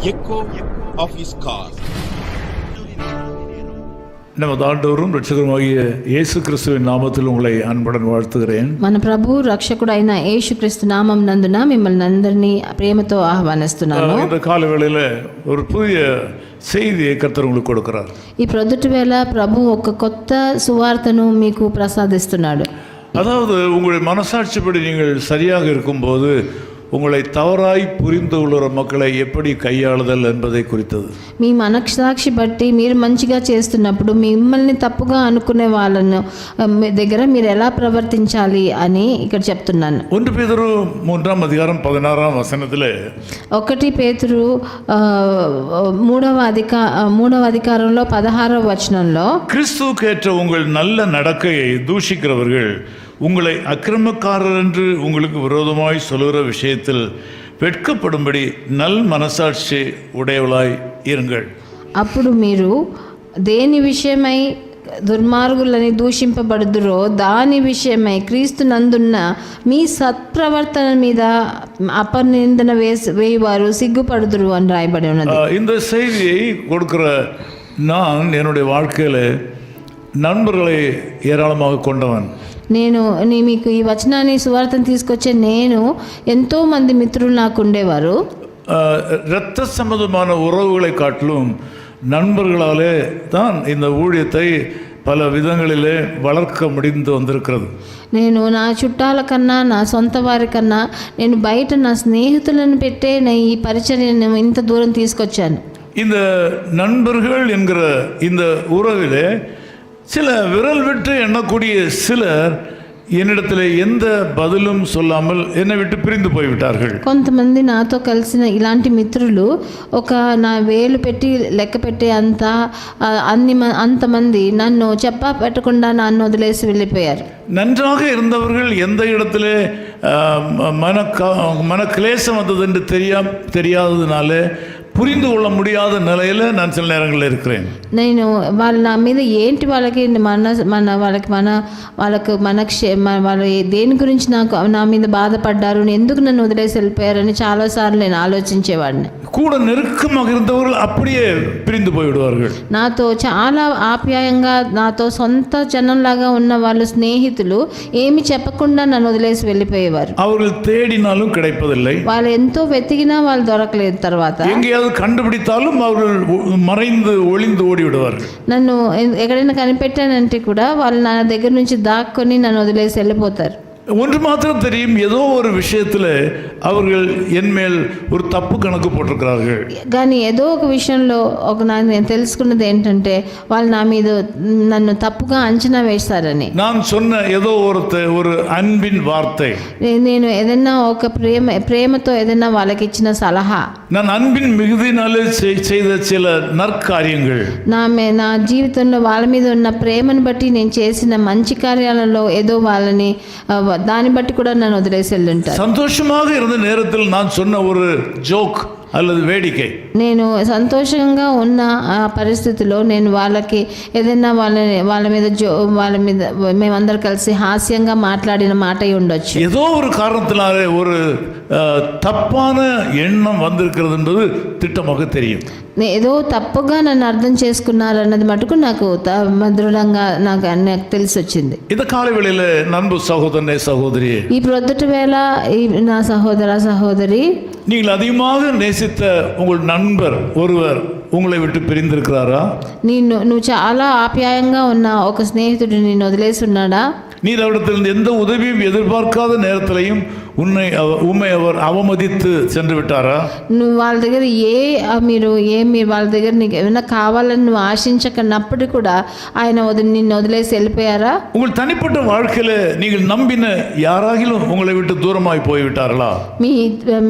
echo of his call. நமது ஆண்டவரும் ரட்சகருமாகிய இயேசு கிறிஸ்துவின் நாமத்தில் உங்களை அன்புடன் வாழ்த்துகிறேன். మన ప్రభు రక్షకుడైన యేసుక్రీస్తు నామం నందున మిమ్మల్ని అందరినీ ప్రేమతో ఆహ్వానిస్తున్నాను. இந்த காலவேளையில ஒரு புதிய செய்தியை கர்த்தர் உங்களுக்கு கொடுக்கிறார். ఈ ప్రొద్దుటి వేళ ప్రభు ఒక కొత్త సువార్తను మీకు ప్రసాదిస్తున్నాడు. அதாவது உங்களுடைய மனசாட்சிப்படி நீங்கள் சரியாக இருக்கும்போது உங்களை தவறாய் புரிந்து கொள்கிற மக்களை எப்படி கையாளுதல் என்பதை குறித்தது. మీ మనసాక్షి బట్టి మీరు మంచిగా చేస్తున్నప్పుడు మిమ్మల్ని తప్పుగా అనుకునే వాళ్ళను దగ్గర మీరు ఎలా ప్రవర్తించాలి అని ఇక్కడ చెప్తున్నాను. 1 பேதுரு 3ஆம் அதிகாரம் 16ஆம் வசனத்திலே 1 పేతురు 3వ అధికారంలో 16వ వచనంలో கிறிஸ்துவுக்கேற்ற உங்கள் நல்ல நடக்கையை தூஷிக்கிறவர்கள் உங்களை அக்கிரமக்காரர் என்று உங்களுக்கு விரோதமாய் சொல்லுகிற விஷயத்தில் வெட்கப்படும்படி நல் மனசாட்சி உடையவளாய் இருங்கள். అప్పుడు మీరు దేని విషయమై దుర్మార్గులని దూషింపబడుదురో దాని విషయమై క్రీస్తు నందున్న మీ సత్ప్రవర్తన మీద అపనిందన వేయువారు సిగ్గుపడుదురు అని రాయబడి ఉన్నది. இந்த செய்தியை கொடுக்கிற நான் என்னுடைய வாழ்க்கையில் நண்பர்களை ஏராளமாக கொண்டவன். నేను మీకు ఈ వచనాన్ని సువార్తను తీసుకొచ్చే నేను ఎంతో మంది మిత్రులు నాకు ఉండేవారు. இரத்த சம்பந்தமான உறவுகளை காட்டிலும் நண்பர்களாலே தான் இந்த ஊழியத்தை பல விதங்களிலே வளர்க்க முடிந்து வந்திருக்கிறது. నేను నా చుట్టాల కన్నా నా సొంత వారి కన్నా నేను బయట నా స్నేహితులను పెట్టే ఈ పరిచర్యను ఇంత దూరం తీసుకొచ్చాను. இந்த நண்பர்கள் என்கிற இந்த உறவிலே சில விரல் விட்டு எண்ணக்கூடிய சிலர் என்னிடத்தில் எந்த பதிலும் சொல்லாமல் என்னை விட்டு பிரிந்து போய்விட்டார்கள். కొంతమంది నాతో కలిసిన ఇలాంటి మిత్రులు ఒక నా వేలు పెట్టి లెక్క పెట్టే అంతమంది నన్ను చెప్పా పెట్టకుండా నన్ను వదిలేసి వెళ్ళిపోయారు. நன்றாக இருந்தவர்கள் எந்த இடத்துல மன கிளேசம் வந்தது என்று தெரியாததுனால புரிந்து கொள்ள முடியாத நிலையில் நான் சில நேரங்களில் இருக்கிறேன். నేను వాళ్ళ నా మీద ఏంటి వాళ్ళకి వాళ్ళ దేని గురించి నా మీద బాధపడ్డారు, ఎందుకు నన్ను వదిలేసి వెళ్ళిపోయారని చాలాసార్లు నేను ఆలోచించేవాడిని. கூட நெருக்கமாக இருந்தவர்கள் அப்படியே பிரிந்து போய்விடுவார்கள். నాతో చాలా ఆప్యాయంగా నాతో సొంత జనంలాగా ఉన్న వాళ్ళు స్నేహితులు ఏమి చెప్పకుండా నన్ను వదిలేసి వెళ్ళిపోయేవారు. அவர்கள் தேடினாலும் கிடைப்பதில்லை. వాళ్ళు ఎంతో వెతికినా వాళ్ళు దొరకలేదు. తర్వాత கண்டுபிடித்தாலும் அவர்கள் மறைந்து ஒளிந்து ஓடி விடுவார்கள். నన్ను ఎక్కడైనా కనిపెట్టానంటే కూడా వాళ్ళు నా దగ్గర నుంచి దాక్కొని నన్ను వదిలేసి వెళ్ళిపోతారు. ஒன்று மாத்திரம் தெரியும், ஏதோ ஒரு விஷயத்தில் அவர்கள் என் மேல் ஒரு தப்பு கணக்கு போட்டிருக்கிறார்கள். కానీ ఏదో ఒక విషయంలో నేను తెలుసుకున్నది ఏంటంటే వాళ్ళు నా మీద నన్ను తప్పుగా అంచనా వేస్తారని. நான் சொன்ன ஏதோ ஒரு அன்பின் வார்த்தை, నేను ఏదైనా ఒక ప్రేమతో ఏదైనా వాళ్ళకి ఇచ్చిన సలహా, நான் அன்பின் மிகுதினாலே செய்த சில நற்காரியங்கள், నా జీవితంలో వాళ్ళ మీద ఉన్న ప్రేమను బట్టి నేను చేసిన మంచి కార్యాలలో ఏదో వాళ్ళని దాన్ని బట్టి కూడా నన్ను వదిలేసి వెళ్ళుంటారు. సంతోషமாக இருந்த நேரத்தில் நான் சொன்ன ஒரு ஜோக் அல்லது வேடிக்கை, నేను సంతోషంగా ఉన్న ఆ పరిస్థితిలో నేను వాళ్ళకి ఏదైనా వాళ్ళ మీద మేమందరం కలిసి హాస్యంగా మాట్లాడిన మాట ఉండొచ్చు. ஏதோ ஒரு காரணத்தினாலே ஒரு தப்பான எண்ணம் வந்திருக்கிறது என்பது திட்டமாக தெரியும். ఏదో తప్పుగా నన్ను అర్థం చేసుకున్నారన్నది మటుకు నాకు దృఢంగా నాకు తెలిసి వచ్చింది. இந்த காலவேளையில நண்பு சகோதரனே சகோதரி, ఈ ప్రొద్దుటి వేళ నా సహోదర సహోదరి, நீங்கள் அதிகமாக நேசித்த உங்கள் நண்பர் ஒருவர் உங்களை விட்டு பிரிந்திருக்கிறாரா? నువ్వు చాలా ఆప్యాయంగా ఉన్న ఒక స్నేహితుడు నిన్ను వదిలేసి ఉన్నాడా? நீர் அவரிடத்தில் எந்த உதவியும் எதிர்பார்க்காத நேரத்திலையும் உண்மை அவர் அவமதித்து சென்று விட்டாரா? నువ్వు వాళ్ళ దగ్గర మీరు వాళ్ళ దగ్గర నీకు ఏమైనా కావాలని నువ్వు ఆశించకన్నప్పుడు కూడా ఆయన నిన్ను వదిలేసి వెళ్ళిపోయారా? உங்கள் தனிப்பட்ட வாழ்க்கையில நீங்கள் நம்பின யாராகிலும் உங்களை விட்டு தூரமாய் போய்விட்டார்களா?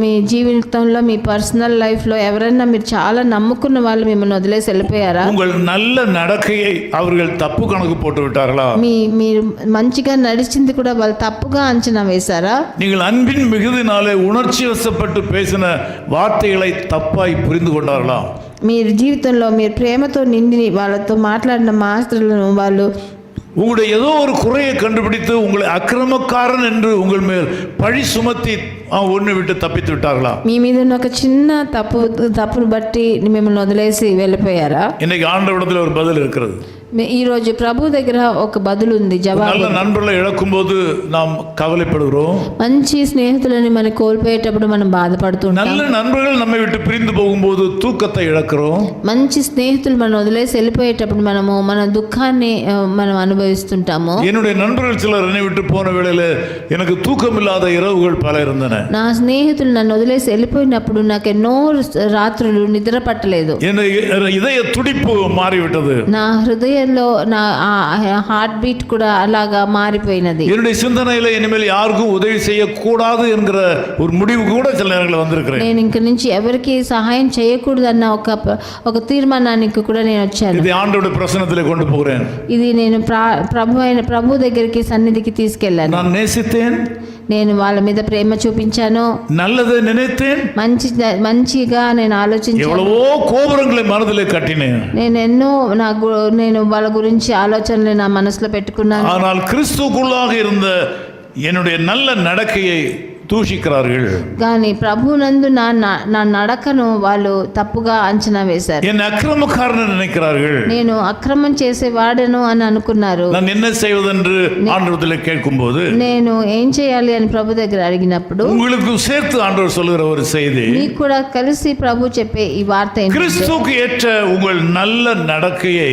మీ జీవితంలో మీ పర్సనల్ లైఫ్లో ఎవరైనా మీరు చాలా నమ్ముకున్న వాళ్ళు మిమ్మల్ని వదిలేసి వెళ్ళిపోయారా? உங்கள் நல்ல நடக்கையை அவர்கள் தப்பு கணக்கு போட்டு விட்டார்களா? మీరు మంచిగా నడిచింది కూడా వాళ్ళు తప్పుగా అంచనా వేశారా? நீங்கள் அன்பின் மிகுதினாலே உணர்ச்சி வசப்பட்டு பேசின வார்த்தைகளை தப்பாய் புரிந்து கொண்டார்களா? మీరు జీవితంలో మీరు ప్రేమతో నిండి వాళ్ళతో మాట్లాడిన మాటలను వాళ్ళు உங்களுடைய ஏதோ ஒரு குறையை கண்டுபிடித்து உங்களை அக்கிரமக்காரன் என்று உங்கள் மேல் பழி சுமத்தி ஒன்று விட்டு தப்பித்து விட்டார்களா? మీ మీద ఉన్న ఒక చిన్న తప్పును బట్టి మిమ్మల్ని వదిలేసి వెళ్ళిపోయారా? இன்னைக்கு ஆண்டவரிடத்தில் ஒரு பதில் இருக்கிறது. ఈ రోజు ప్రభు దగ్గర ఒక బదులు ఉంది, జవాబు. நல்ல నన్బర్களை இழக்கும்போது நாம் கவலைப்படுகிறோம். మంచి స్నేహితులని మనం కోల్పోయేటప్పుడు మనం బాధపడుతుంటాం. நல்ல நண்பர்கள் நம்மை விட்டு பிரிந்து போகும்போது தூக்கத்தை இழக்கிறோம். మంచి స్నేహితులు మనం వదిలేసి వెళ్ళిపోయేటప్పుడు మనము మన దుఃఖాన్ని మనం అనుభవిస్తుంటాము. என்னுடைய நண்பர்கள் சிலர் என்னை விட்டு போன வேளையில எனக்கு தூக்கமில்லாத இரவுகள் பல இருந்தன. నా స్నేహితులు నన్ను వదిలేసి వెళ్ళిపోయినప్పుడు నాకు ఎన్నో రాత్రులు నిద్ర పట్టలేదు. என் இதய துடிப்பு மாறிவிட்டது. నా హృదయంలో నా హార్ట్ బీట్ కూడా అలాగా మారిపోయినది. என்னுடைய சிந்தனையில இனிமேல் யாருக்கும் உதவி செய்யக்கூடாது என்கிற ஒரு முடிவு கூட சில நேரங்களில் வந்திருக்கிறேன். నేను ఇంక నుంచి ఎవరికి సహాయం చేయకూడదన్న ఒక తీర్మానానికి కూడా నేను వచ్చాను. ఇది ஆண்டவருடைய பிரசன்னத்திலே கொண்டு போகிறேன். ఇది నేను ప్రభు దగ్గరికి సన్నిధికి తీసుకెళ్ళాను. நான் நேசித்தேன், నేను వాళ్ళ మీద ప్రేమ చూపించాను, நல்லதை நினைத்தேன், మంచిగా నేను ఆలోచించాను, எவ்வளவோ கோபுரங்களை மனதிலே கட்டினேன். నేను వాళ్ళ గురించి ఆలోచనలు నా మనసులో పెట్టుకున్నాను. ஆனால் கிறிஸ்துவுக்குள்ளாக இருந்த என்னுடைய நல்ல நடக்கையை தூஷிக்கிறார்கள். కానీ ప్రభునందు నా నడకను వాళ్ళు తప్పుగా అంచనా వేశారు. என் அக்கிரமக்காரன் நினைக்கிறார்கள். నేను అక్రమం చేసేవాడను అని అనుకున్నారు. நான் என்ன செய்வதென்று ஆண்டவரிடத்தில் கேட்கும்போது, నేను ఏం చేయాలి అని ప్రభు దగ్గర అడిగినప్పుడు, உங்களுக்கு சேர்த்து ஆண்டவர் சொல்லுகிற ஒரு செய்தி, మీకు కూడా కలిసి ప్రభు చెప్పే ఈ వార్త ఏంటంటే, கிறிஸ்துவுக்கு ஏற்ற உங்கள் நல்ல நடக்கையை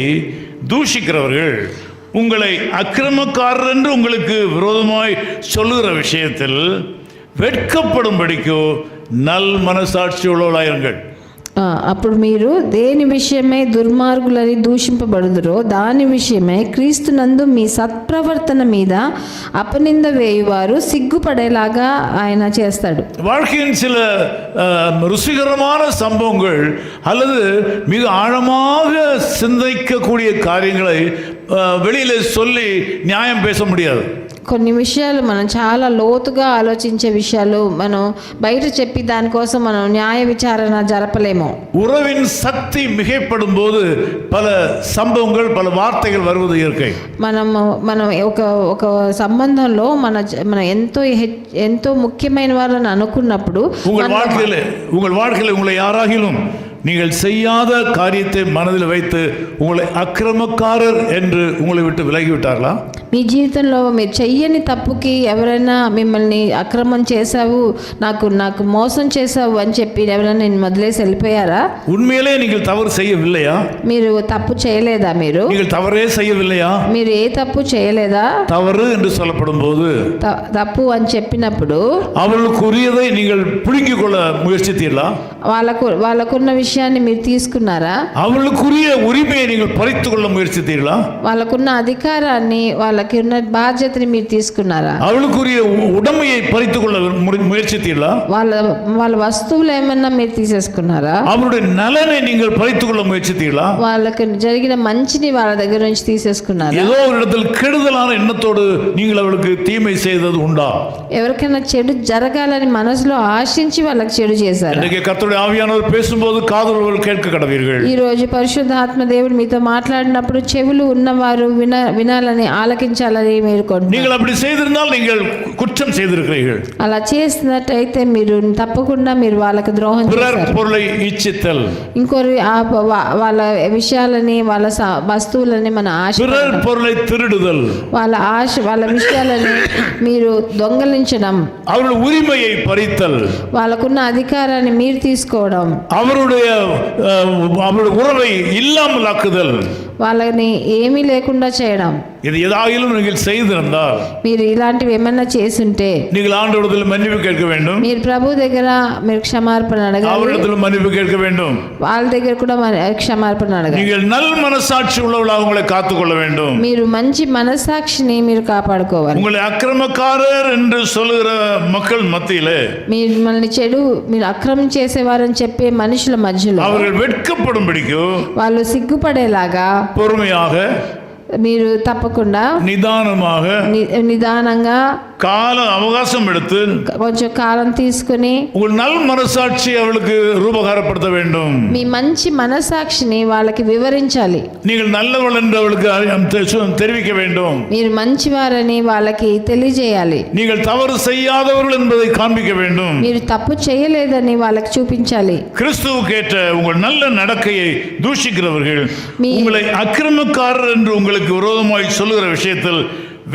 தூஷிக்கிறவர்கள் உங்களை அக்கிரமக்காரர் என்று உங்களுக்கு விரோதமாய் சொல்லுகிற விஷயத்தில் வெட்கப்படும்படிக்கோ நல் மனசாட்சி உள்ளவர்களாயிருங்கள். అప్పుడు మీరు దేని విషయమై దుర్మార్గులని దూషింపబడుదురో దాని విషయమై క్రీస్తునందు మీ సత్ప్రవర్తన మీద అపనింద వేయువారు సిగ్గుపడేలాగా ఆయన చేస్తాడు. வாழ்க்கையின் சில ருசிகரமான சம்பவங்கள் அல்லது மிக ஆழமாக சிந்திக்கக்கூடிய காரியங்களை வெளியிலே சொல்லி நியாயம் பேச முடியாது. కొన్ని విషయాలు మనం చాలా లోతుగా ఆలోచించే విషయాలు మనం బయట చెప్పి దానికోసం మనం న్యాయ విచారణ జరపలేము. உறவின் சக்தி மிகைப்படும் போது பல சம்பவங்கள் பல வார்த்தைகள் வருவது இயற்கை. మనం ఒక సంబంధంలో మన ఎంతో ముఖ్యమైన వాళ్ళని అనుకున్నప్పుడు உங்கள் வாழ்க்கையில் உங்களை யாராகிலும் நீங்கள் செய்யாத காரியத்தை மனதில் வைத்து உங்களை அக்கிரமக்காரர் என்று உங்களை விட்டு விலகிவிட்டார்களா? మీ జీవితంలో మీరు చెయ్యని తప్పుకి ఎవరైనా మిమ్మల్ని అక్రమం చేశావు, నాకు మోసం చేశావు అని చెప్పి ఎవరైనా నేను వదిలేసి వెళ్ళిపోయారా? உண்மையிலே நீங்கள் தவறு செய்யவில்லையா? మీరు తప్పు చేయలేదా? நீங்கள் தவறே செய்யவில்லையா? మీరు ఏ తప్పు చేయలేదా? தவறு என்று சொல்லப்படும் போது, తప్పు అని చెప్పినప్పుడు அவர்களுக்குரியதை நீங்கள் புடுங்கிக் கொள்ள முயற்சித்தீர்களா? వాళ్ళకున్న విషయాన్ని మీరు తీసుకున్నారా? அவர்களுக்குரிய உரிமையை நீங்கள் பறித்துக் கொள்ள முயற்சித்தீர்களா? వాళ్ళకున్న అధికారాన్ని వాళ్ళకున్న బాధ్యతని మీరు తీసుకున్నారా? அவர்களுக்குரிய உடைமையை பறித்துக் கொள்ள முயற்சித்தீர்களா? వాళ్ళ వస్తువులు ఏమన్నా మీరు తీసేసుకున్నారా? அவருடைய நலனை நீங்கள் பறித்துக் கொள்ள முயற்சித்தீர்களா? వాళ్ళకి జరిగిన మంచిని వాళ్ళ దగ్గర నుంచి తీసేసుకున్నారా? ஏதோ ஒரு இடத்தில் கெடுதலான எண்ணத்தோடு நீங்கள் அவளுக்கு தீமை செய்தது உண்டா? ఎవరికైనా చెడు జరగాలని మనసులో ఆశించి వాళ్ళకి చెడు చేశారు. இன்னைக்கு கர்த்தருடைய ஆவியானவர் பேசும்போது காதுள்ளவர்கள் கேட்க கடவீர்கள். ఈ రోజు పరిశుద్ధాత్మ దేవుడు మీతో మాట్లాడినప్పుడు చెవులు ఉన్నవారు వినాలని ఆలకించాలని మీరు நீங்கள் அப்படி செய்திருந்தால் நீங்கள் குற்றம் செய்திருக்கிறீர்கள். అలా చేసినట్టయితే మీరు తప్పకుండా మీరు వాళ్ళకి ద్రోహం చేశారు. பொருளை ఇచ్చితల్, ఇంకోరి వాళ్ళ విషయాలని వాళ్ళ వస్తువులని మన ఆశ, பொருளை திருடுதல், వాళ్ళ విషయాలని మీరు దొంగలించడం, அவருடைய உரிமையை பறித்தல், వాళ్ళకున్న అధికారాన్ని మీరు తీసుకోవడం, அவருடைய உறவை இல்லாமல் ஆக்குதல், వాళ్ళని ఏమీ లేకుండా చేయడం. இது ஏதாயிலும் நீங்கள் செய்திருந்தால், మీరు ఇలాంటివి ఏమన్నా చేసుంటే நீங்கள் ஆண்டவரிடத்தில் மன்னிப்பு கேட்க வேண்டும். మీరు ప్రభు దగ్గర మీరు క్షమాపణ అడగాలి. அவரிடத்தில் மன்னிப்பு கேட்க வேண்டும். వాళ్ళ దగ్గర కూడా క్షమాపణ అడగాలి. நீங்கள் நல் மனசாட்சி உள்ளவர்களாக உங்களை காத்துக்கொள்ள வேண்டும். మీరు మంచి మనసాక్షిని మీరు కాపాడుకోవాలి. உங்களை அக்கிரமக்காரர் என்று சொல்லுகிற மக்கள் மத்தியிலே మీరు అక్రమం చేసేవారని చెప్పే మనుషుల మధ్యలో அவர்கள் வெட்கப்படும்படிக்கு వాళ్ళు సిగ్గుపడేలాగా பொறுமையாக మీరు తప్పకుండా నిదానంగా கால அவகாசம் எடுத்து కొంచెం కాలం తీసుకుని உங்கள் நல் மனசாட்சி அவளுக்கு ரூபகாரப்படுத்த வேண்டும். మీ మంచి మనసాక్షిని వాళ్ళకి వివరించాలి. நீங்கள் நல்லவள் என்று அவளுக்கு தெரிவிக்க வேண்டும். మీరు మంచివారని వాళ్ళకి తెలియజేయాలి. நீங்கள் தவறு செய்யாதவர்கள் என்பதை காண்பிக்க வேண்டும். మీరు తప్పు చేయలేదని వాళ్ళకి చూపించాలి. கிறிஸ்துவுக்கு ஏற்ற உங்கள் நல்ல நடக்கையை தூஷிக்கிறவர்கள் உங்களை அக்கிரமக்காரர் என்று உங்களுக்கு விரோதமாய் சொல்லுகிற விஷயத்தில்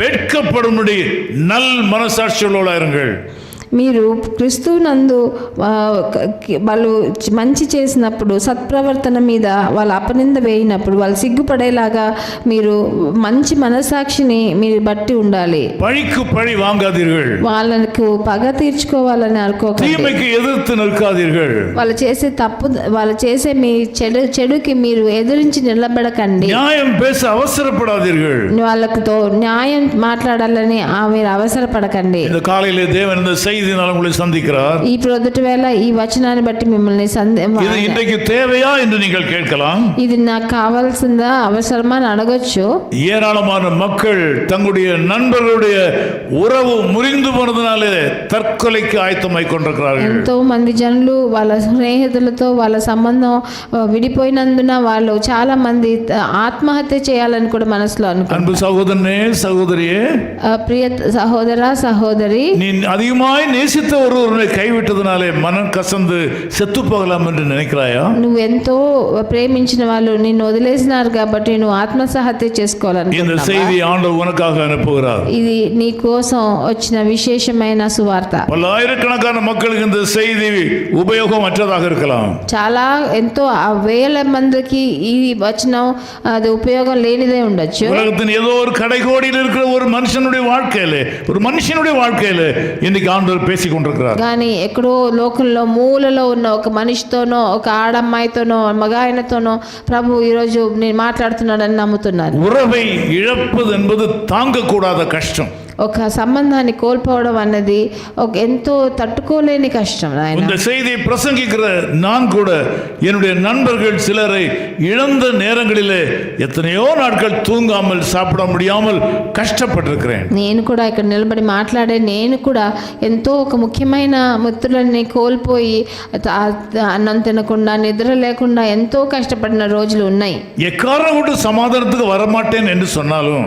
வெட்கப்படும்படி நல் மனசாட்சியுள்ளவர்களாயிருங்கள். మీరు క్రీస్తునందు వాళ్ళు మంచి చేసినప్పుడు సత్ప్రవర్తన మీద వాళ్ళ అపనింద వేయినప్పుడు వాళ్ళు సిగ్గుపడేలాగా మీరు మంచి మనసాక్షిని మీరు బట్టి ఉండాలి. பழிக்கு பழி வாங்காதீர்கள். వాళ్ళకు పగ తీర్చుకోవాలని అనుకోకండి. தீமைக்கு எதிர்த்து நிற்காதீர்கள். వాళ్ళు చేసే తప్పు వాళ్ళు చేసే మీ చెడుకి మీరు ఎదిరించి నిలబడకండి. நியாயம் பேச அவசரப்படாதீர்கள். వాళ్ళతో న్యాయం మాట్లాడాలని మీరు అవసరపడకండి. இந்த காலையிலே தேவன் இந்த செய்தியினால் உங்களை சந்திக்கிறார். ఈ ప్రొద్దుటి వేళ ఈ వచనాన్ని బట్టి మిమ్మల్ని இது இன்றைக்கு தேவையா என்று நீங்கள் கேட்கலாம். ఇది నాకు కావాల్సిందా అవసరమా అని అడగొచ్చు. ஏராளமான மக்கள் தங்களுடைய நண்பர்களுடைய உறவு முறிந்து போனதுனாலே தற்கொலைக்கு ஆயத்தமாய் கொண்டிருக்கிறார்கள். ఎంతో మంది జనులు వాళ్ళ స్నేహితులతో వాళ్ళ సంబంధం విడిపోయినందున వాళ్ళు చాలా మంది ఆత్మహత్య చేయాలని కూడా మనసులో అనుకుంటారు. அன்பு சகோதரனே சகோதரியே, ప్రియ సహోదర సహోదరి, நீ அதிகமாய் நேசித்த ஒருவரை கைவிட்டதுனாலே மனம் கசந்து செத்து போகலாம் என்று நினைக்கிறாயா? నువ్వు ఎంతో ప్రేమించిన వాళ్ళు నిన్ను వదిలేసినారు కాబట్టి నువ్వు ఆత్మహత్య இந்த చేసుకోవాలనుకుంటున్నావా? செய்தி ஆண்டவர் உனக்காக அனுப்புகிறார். ఇది నీ కోసం వచ్చిన విశేషమైన సువార్త. பல்லாயிரக்கணக்கான மக்களுக்கு இந்த செய்தி உபயோகம் அற்றதாக இருக்கலாம். చాలా ఎంతో వేల మందికి ఈ వచనం అది ఉపయోగం లేనిదే ఉండొచ్చు. உலகத்தின் ஏதோ ஒரு கடைகோடியில் இருக்கிற ஒரு மனுஷனுடைய வாழ்க்கையில இன்னைக்கு ஆண்டவர் பேசிக் கொண்டிருக்கிறார். కానీ ఎక్కడో లోకంలో మూలలో ఉన్న ఒక మనిషితోనో ఒక ఆడమ్మాయితోనో మగాయనతోనో ప్రభు ఈరోజు నేను మాట్లాడుతున్నాడని నమ్ముతున్నాను. உறவை இழப்பது என்பது தாங்கக்கூடாத கஷ்டம். ఒక సంబంధాన్ని కోల్పోవడం అన్నది ఒక ఎంతో తట్టుకోలేని కష్టం. இந்த செய்தியை பிரசங்கிக்கிற நான் கூட என்னுடைய நண்பர்கள் சிலரை இழந்த நேரங்களிலே எத்தனையோ நாட்கள் தூங்காமல் சாப்பிட முடியாமல் கஷ்டப்பட்டிருக்கிறேன். నేను కూడా ఇక్కడ నిలబడి మాట్లాడే నేను కూడా ఎంతో ఒక ముఖ్యమైన మిత్రులని కోల్పోయి అన్నం తినకుండా నిద్ర లేకుండా ఎంతో కష్టపడిన రోజులు ఉన్నాయి. ఎకారణం கொண்டு సమాధానத்துக்கு வரமாட்டேன் என்று சொன்னாலும்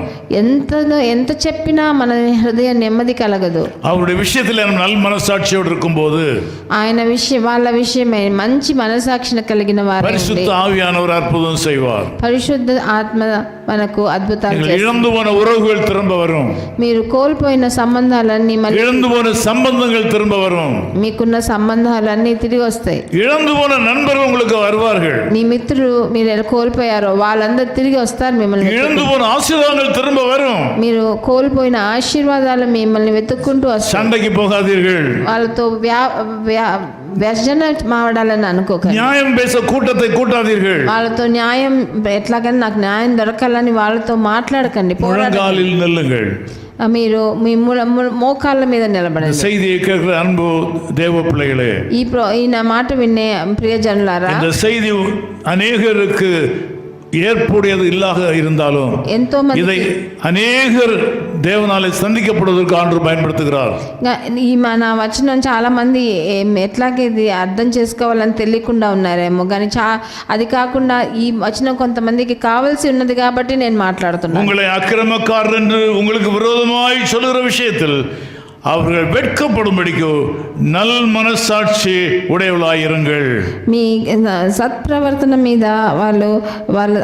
ఎంత చెప్పినా మన హృదయ నెమ్మది కలగదు. அவருடைய விஷயத்தில் நல் மனசாட்சியோடு இருக்கும்போது వాళ్ళ విషయమై మంచి మనసాక్షిని కలిగిన వారు பரிசுத்த ஆவியானவர் அற்புதம் செய்வார். పరిశుద్ధ ఆత్మ మనకు అద్భుతాలు చేస్తారు. இழந்து போன உறவுகள் திரும்ப வரும். మీరు కోల్పోయిన సంబంధాలన్నీ మళ్ళీ இழந்து போன சம்பந்தங்கள் திரும்ப வரும். మీకున్న సంబంధాలన్నీ తిరిగి వస్తాయి. இழந்து போன நண்பர்கள் உங்களுக்கு வருவார்கள். నీ మిత్రులు మీరు కోల్పోయారో వాళ్ళందరూ తిరిగి వస్తారు మిమ్మల్ని. இழந்து போன ஆசீர்வாதங்கள் திரும்ப வரும். మీరు కోల్పోయిన ఆశీర్వాదాలు మిమ్మల్ని వెతుక్కుంటూ వస్తాయి. சண்டைக்கு போகாதீர்கள். వాళ్ళతో వ్యర్జన మావడాలని అనుకోకండి. நியாயம் பேச கூட்டத்தை கூட்டாதீர்கள். వాళ్ళతో న్యాయం ఎట్లాగని నాకు న్యాయం దొరకాలని వాళ్ళతో మాట్లాడకండి. முழங்காலில் நில்லுங்கள். మీరు మీ మోకాళ్ళ మీద నిలబడండి. செய்தியை கேட்கிற அன்பு தேவ பிள்ளைகளே, ఈ నా మాట వినే ప్రియజనులారా, இந்த செய்தி அநேகருக்கு ஏற்புடையது இல்லாக இருந்தாலும் ఎంతో இதை మంది அநேகர் தேவனாலே சந்திக்கப்படுவதற்கு ஆண்டவர் பயன்படுத்துகிறார். ఈ మన వచనం చాలా మంది ఎట్లాగే ఇది అర్థం చేసుకోవాలని తెలియకుండా ఉన్నారేమో, కానీ అది కాకుండా ఈ వచనం కొంతమందికి కావాల్సి ఉన్నది కాబట్టి నేను మాట్లాడుతున్నాను. உங்களை அக்கிரமக்காரர் என்று உங்களுக்கு விரோதமாய் சொல்லுகிற விஷயத்தில் அவர்கள் வெட்கப்படும்படிக்கு நல் మనస్సాక్షి உடையவளாயிருங்கள். మీ సత్ప్రవర్తన మీద వాళ్ళు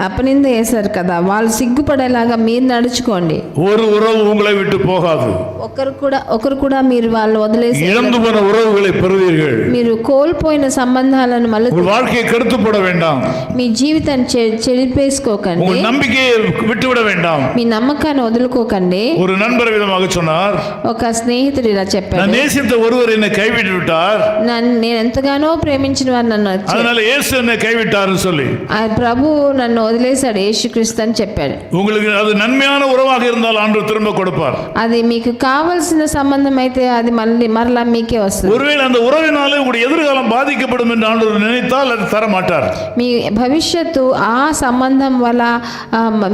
అపనింద వేశారు కదా, వాళ్ళు సిగ్గుపడేలాగా మీరు నడుచుకోండి. ஒரு உறவு உங்களை விட்டு போகாது. ఒకరు కూడా మీరు వాళ్ళు వదిలేసి இழந்து போன உறவுகளை பெறுவீர்கள். మీరు కోల్పోయిన సంబంధాలను మళ్ళీ உங்கள் வாழ்க்கையை கெடுத்துப்பட வேண்டாம். మీ జీవితాన్ని చెడిపేసుకోకండి. உங்கள் நம்பிக்கையை விட்டுவிட வேண்டாம். మీ నమ్మకాన్ని వదులుకోకండి. ஒரு நண்பர் விதமாக சொன்னார், ఒక స్నేహితుడు ఇలా நான் చెప్పాడు, நேசித்த ஒருவர் என்னை கைவிட்டு விட்டார், నేను ఎంతగానో ప్రేమించిన వారు నన్ను அதனால இயேசு என்னை கைவிட்டாருன்னு சொல்லி. ఆ ప్రభు నన్ను వదిలేశాడు యేసుక్రీస్తు అని చెప్పాడు. உங்களுக்கு அது நன்மையான உறவாக இருந்தால் ஆண்டவர் திரும்ப கொடுப்பார். అది మీకు కావాల్సిన సంబంధం అయితే అది మరలా మీకే వస్తుంది. ஒருவேளை அந்த உறவினாலே உங்களுடைய எதிர்காலம் பாதிக்கப்படும் என்று ஆண்டவர் நினைத்தால் அது தர மாட்டார். మీ భవిష్యత్తు ఆ సంబంధం వల్ల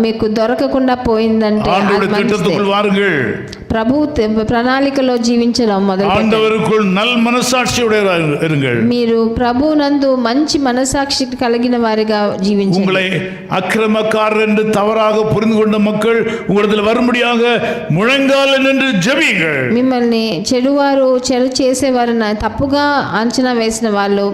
మీకు దొరకకుండా పోయిందంటే ஆண்டவருடைய திட்டத்துக்குள் வாருங்கள். ప్రభు ప్రణాళికలో జీవించడం మొదలు ஆண்டவருக்குள் நல் மனசாட்சியுடையவராக இருங்கள். మీరు ప్రభు నందు మంచి మనసాక్షి కలిగిన వారిగా జీవించండి. உங்களை அக்கிரமக்காரர் என்று தவறாக புரிந்து கொண்ட மக்கள் உங்களிடத்தில் வரும்படியாக முழங்கால் நின்று ஜெபியுங்கள். మిమ్మల్ని చెడు చేసేవారు తప్పుగా అంచనా వేసిన వాళ్ళు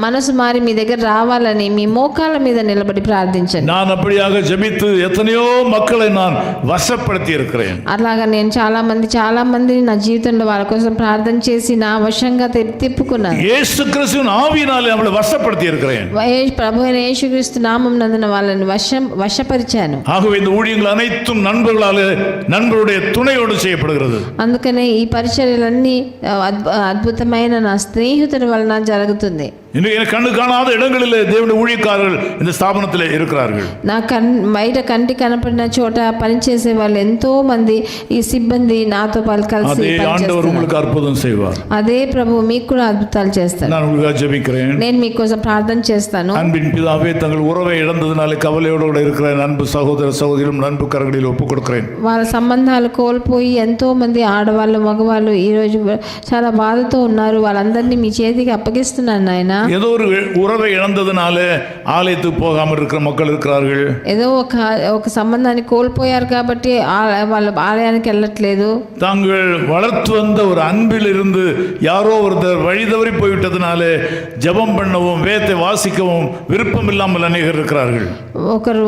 మనసు మారి మీ దగ్గర రావాలని మీ మోకాళ్ళ మీద నిలబడి ప్రార్థించండి. நான் அப்படியாக ஜெபித்து எத்தனையோ மக்களை நான் வசப்படுத்தி இருக்கிறேன். అలాగా నేను చాలా మందిని నా జీవితంలో వాళ్ళ కోసం ప్రార్థన చేసి నా వశంగా తిప్పుకున్నాను. இயேசு கிறிஸ்துவின் ஆவியினாலே அவளை வசப்படுத்தி இருக்கிறேன். ప్రభు అయిన యేసుక్రీస్తు నామం నందున వాళ్ళని వశపరిచాను. ஆகவே இந்த ஊழியங்கள் அனைத்தும் நண்பருடைய துணையோடு செய்யப்படுகிறது. అందుకనే ఈ పరిచర్యలన్నీ అద్భుతమైన నా స్నేహితుల వలన జరుగుతుంది. இன்றைக்கு கண்ணு காணாத இடங்களில் தேவனுடைய ஊழியக்காரர்கள் இந்த ஸ்தாபனத்தில் இருக்கிறார்கள். నా బయట కంటి కనపడిన చోట పనిచేసే వాళ్ళు ఎంతో మంది ఈ సిబ్బంది నాతో కలిసి அதே ஆண்டவர் உங்களுக்கு அற்புதம் செய்வார். అదే ప్రభు మీకు కూడా అద్భుతాలు చేస్తారు. நான் உங்களுக்காக ஜெபிக்கிறேன். నేను మీకోసం ప్రార్థన చేస్తాను. அன்பின் பிதாவே, தங்கள் உறவை இழந்ததினாலே கவலையோடு இருக்கிற அன்பு சகோதர சகோதரியும் அன்பு கரங்களில் ஒப்புக் கொடுக்கிறேன். వాళ్ళ సంబంధాలు కోల్పోయి ఎంతో మంది ఆడవాళ్ళు మగవాళ్ళు ఈ రోజు చాలా బాధతో ఉన్నారు. వాళ్ళందరినీ మీ చేతికి అప్పగిస్తున్నాను నాయన. ஏதோ ஒரு உறவை இழந்ததுனால ஆலயத்துக்கு போகாமல் இருக்கிற மக்கள் இருக்கிறார்கள். ఏదో ఒక సంబంధాన్ని కోల్పోయారు కాబట్టి వాళ్ళు ఆలయానికి వెళ్ళట్లేదు. தாங்கள் வளர்த்து வந்த ஒரு அன்பில் இருந்து யாரோ ஒருத்தர் வழி தவறி போய்விட்டதுனால ஜெபம் பண்ணவும் வேதத்தை வாசிக்கவும் விருப்பம் இல்லாமல் அநேகர் இருக்கிறார்கள். ఒకరు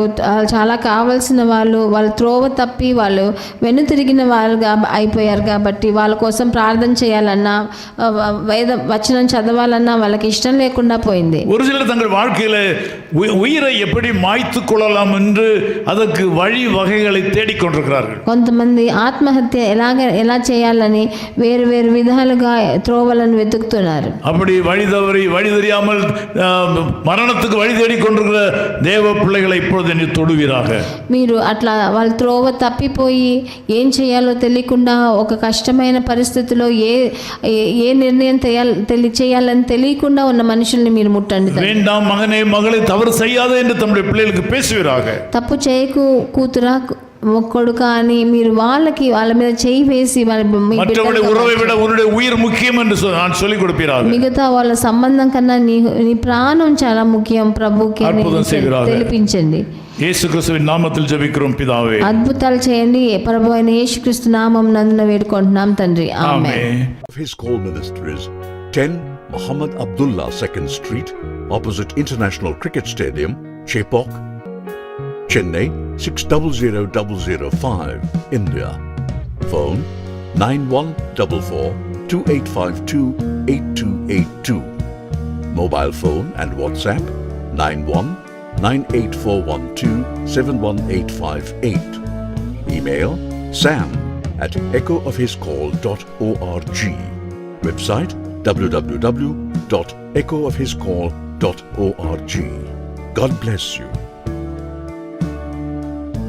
చాలా కావాల్సిన వాళ్ళు త్రోవ తప్పి వాళ్ళు వెనుతిరిగిన వాళ్ళుగా అయిపోయారు కాబట్టి వాళ్ళ కోసం ప్రార్థన చేయాలన్నా వచనం చదవాలన్నా వాళ్ళకి ఇష్టం లేకుండా పోయింది. ஒரு சிலர் தங்கள் வாழ்க்கையில உயிரை எப்படி மாய்த்து கொள்ளலாம் என்று அதற்கு வழி வகைகளை தேடிக்கொண்டிருக்கிறார்கள். కొంతమంది ఆత్మహత్య ఎలా చేయాలని వేరు విధాలుగా త్రోవలను వెతుకుతున్నారు. அப்படி வழி தெரியாமல் மரணத்துக்கு வழி தேடிக்கொண்டிருக்கிற தேவ பிள்ளைகளை இப்பொழுது நீ தொடுவீராக. మీరు అట్లా వాళ్ళ త్రోవ తప్పిపోయి ఏం చేయాలో తెలియకుండా ఒక కష్టమైన పరిస్థితిలో ఏ నిర్ణయం చేయాలని తెలియకుండా ఉన్న మనుషుల్ని మీరు ముట్టండి. வேண்டாம் மகனே மகளை தவறு செய்யாதே என்று தம்முடைய பிள்ளைகளுக்கு பேசுவீராக. తప్పు చేయకు కూతురా కొడుకా అని మీరు వాళ్ళ మీద చేయి వేసి மற்றவருடைய உறவை விட உன்னுடைய உயிர் முக்கியம் என்று நான் சொல்லிக் கொடுப்பீராக. మిగతా వాళ్ళ సంబంధం కన్నా నీ ప్రాణం చాలా ముఖ్యం ప్రభుకి తెలిపించండి. యేసు క్రీస్తువిன் నామத்தில் జెబిக்கிறோம் పితావే. అద్భుతాలు చేయండి ప్రభు అయిన యేసుక్రీస్తు నామం నందున వేడుకుంటున్నాం తండ్రి. ఆమేన్. His call minister is 10 Muhammad Abdullah 2nd Street, opposite International Cricket Stadium, Chepauk, Chennai 600005, India. Phone 914428528282. Mobile phone and WhatsApp 919841271858. Email sam@echoofhiscall.org. Website www.echoofhiscall.org. God bless you.